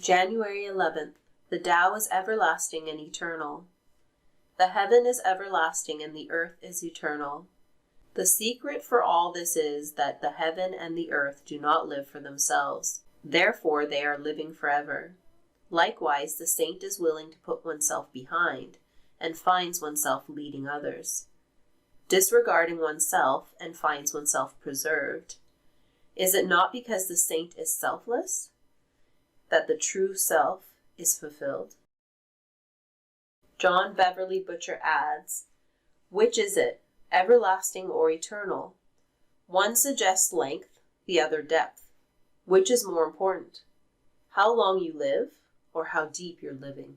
January 11th. The Tao is everlasting and eternal. The heaven is everlasting and the earth is eternal. The secret for all this is that the heaven and the earth do not live for themselves. Therefore, they are living forever. Likewise, the saint is willing to put oneself behind and finds oneself leading others, disregarding oneself and finds oneself preserved. Is it not because the saint is selfless that the true self is fulfilled? John Beverly Butcher adds, which is it, everlasting or eternal? One suggests length, the other depth. Which is more important? How long you live or how deep you're living?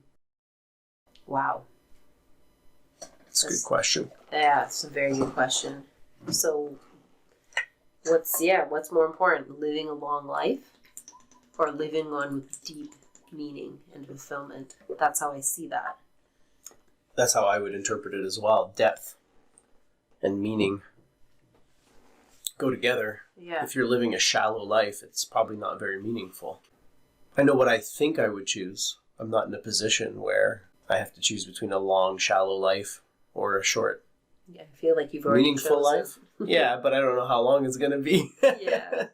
Wow. That's a good question. Yeah, it's a very good question. So, what's more important? Living a long life or living one with deep meaning and fulfillment? That's how I see that. That's how I would interpret it as well. Depth and meaning go together. Yeah. If you're living a shallow life, it's probably not very meaningful. I know what I think I would choose. I'm not in a position where I have to choose between a long, shallow life or a short, yeah, I feel like you've already meaningful life. Yeah, but I don't know how long it's going to be. Yeah.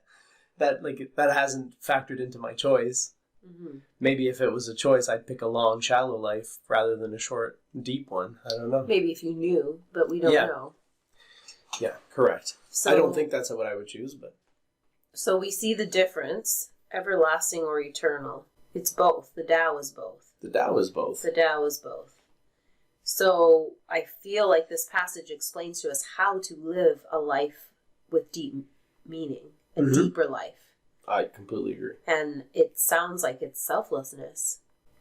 That hasn't factored into my choice. Mm-hmm. Maybe if it was a choice, I'd pick a long, shallow life rather than a short, deep one. I don't know. Maybe if you knew, but we don't know. Yeah, correct. So, I don't think that's what I would choose, but... So we see the difference, everlasting or eternal. It's both. The Tao is both. The Tao is both. The Tao is both. So I feel like this passage explains to us how to live a life with deep meaning, a deeper life. I completely agree. And it sounds like it's selflessness.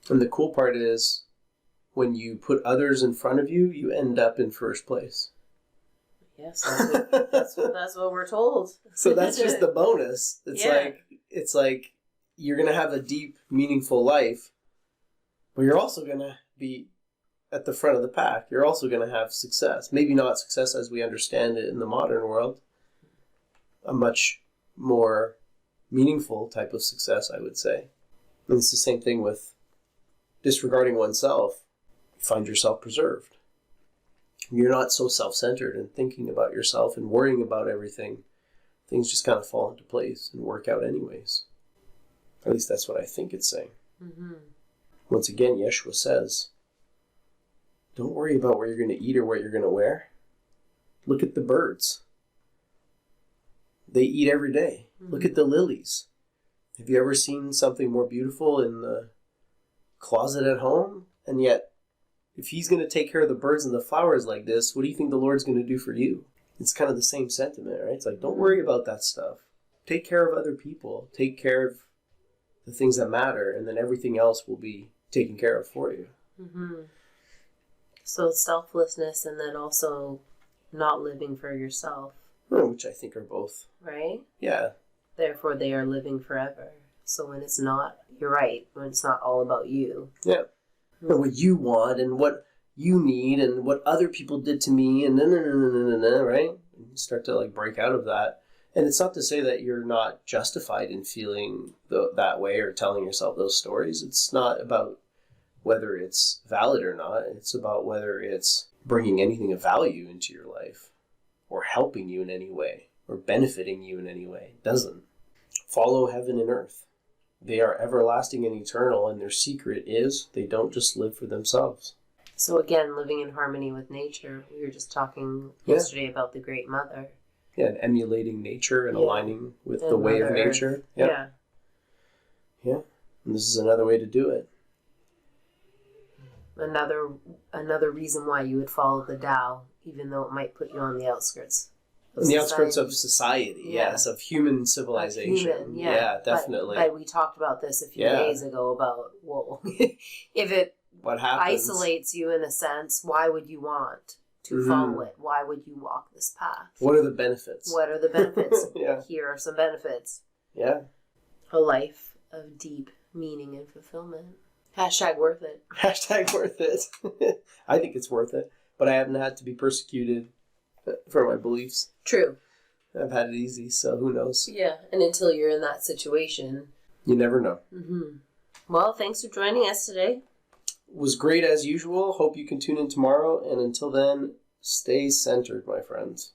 And the cool part is, when you put others in front of you, you end up in first place. Yes, that's what we're told. So that's just the bonus. It's like you're going to have a deep, meaningful life, but you're also going to be at the front of the pack. You're also going to have success. Maybe not success as we understand it in the modern world. A much more meaningful type of success, I would say. And it's the same thing with disregarding oneself. You find yourself preserved. You're not so self-centered and thinking about yourself and worrying about everything. Things just kind of fall into place and work out anyways. At least that's what I think it's saying. Mm-hmm. Once again, Yeshua says, don't worry about what you're going to eat or what you're going to wear. Look at the birds. They eat every day. Mm-hmm. Look at the lilies. Have you ever seen something more beautiful in the closet at home? And yet, if he's going to take care of the birds and the flowers like this, what do you think the Lord's going to do for you? It's kind of the same sentiment, right? It's like, don't worry about that stuff. Take care of other people. Take care of the things that matter, and then everything else will be taken care of for you. Mm-hmm. So selflessness and then also not living for yourself. Which I think are both. Right? Yeah. Therefore, they are living forever. So when it's not, you're right, when it's not all about you. Yeah. And what you want and what you need and what other people did to me and right? And you start to break out of that. And it's not to say that you're not justified in feeling that way or telling yourself those stories. It's not about whether it's valid or not. It's about whether it's bringing anything of value into your life or helping you in any way or benefiting you in any way. It doesn't. Follow heaven and earth. They are everlasting and eternal, and their secret is they don't just live for themselves. So again, living in harmony with nature. We were just talking yesterday about the Great Mother. Yeah, and emulating nature and aligning with the way of nature. Yeah. And this is another way to do it. Another reason why you would follow the Tao, even though it might put you on the outskirts. On the outskirts of society, yes, of human civilization. Definitely. But we talked about this a few days ago about, if it what happens? Isolates you in a sense, why would you want to follow it? Why would you walk this path? What are the benefits? Here are some benefits. Yeah. A life of deep meaning and fulfillment. # worth it. # worth it. I think it's worth it, but I haven't had to be persecuted for my beliefs. True. I've had it easy, so who knows? Yeah, and until you're in that situation. You never know. Mm-hmm. Well, thanks for joining us today. Was great as usual. Hope you can tune in tomorrow. And until then, stay centered, my friends.